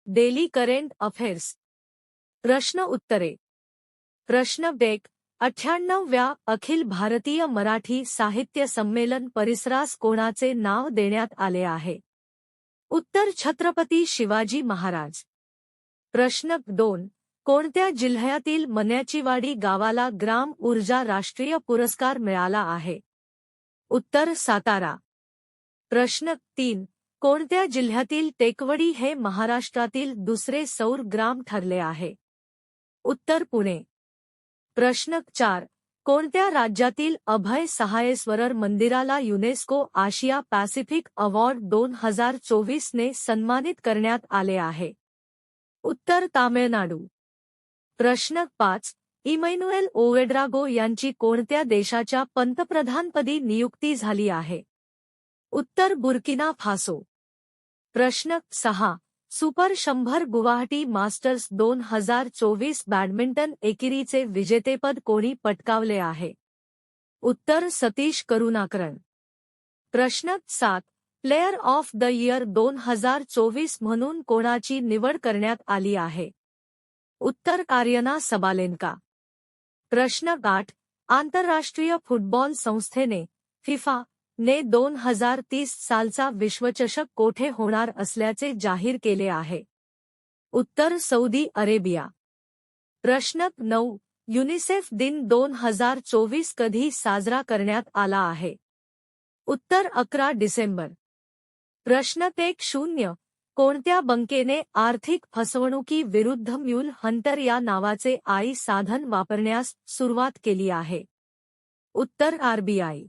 Daily current affairs. प्रश्न उत्तरे. प्रश्न 1. 98व्या अखिल भारतीय मराठी साहित्य संमेलन परिसरास कोणाचे नाव देण्यात आले आहे? उत्तर छत्रपती शिवाजी महाराज. प्रश्न 2. कोणत्या जिल्ह्यातील मन्याचीवाडी गावाला ग्राम ऊर्जा राष्ट्रीय पुरस्कार मिळाला आहे? उत्तर सातारा. प्रश्न 3. कोणत्या जिल्ह्यातील टेकवडी हे महाराष्ट्रातील दुसरे सौर ग्राम ठरले आहे? उत्तर पुणे. प्रश्न 4. कोणत्या राज्यातील अभय सहायेश्वरर मंदिराला युनेस्को आशिया पॅसिफिक अवॉर्ड 2024 ने सन्मानित करण्यात आले आहे? उत्तर तामिळनाडू. प्रश्न 5. इमॅन्युएल ओवेड्रागो यांची कोणत्या देशाच्या पंतप्रधानपदी नियुक्ती झाली आहे? उत्तर बुर्किना फासो. प्रश्न 6. सुपर 100 गुवाहाटी मास्टर्स 2024 बॅडमिंटन एकेरीचे विजेतेपद कोणी पटकावले आहे? उत्तर सतीश करुणाकरन. प्रश्न 7. प्लेयर ऑफ द इयर 2024 म्हणून कोणाची निवड करण्यात आली आहे? उत्तर आर्यना सबालेन्का. प्रश्न 8. आंतरराष्ट्रीय फुटबॉल संस्थेने फिफा ने 2030 सालचा विश्वचषक कोठे होणार असल्याचे जाहीर केले आहे? उत्तर सौदी अरेबिया. प्रश्न 9. युनिसेफ दिन 2024 कधी साजरा करण्यात आला आहे? उत्तर 11 डिसेंबर. प्रश्न 10. कोणत्या बँकेने आर्थिक फसवणुकी विरुद्ध म्यूल हंटर या नावाचे साधन वापरण्यास सुरुवात केली आहे? उत्तर आरबीआय.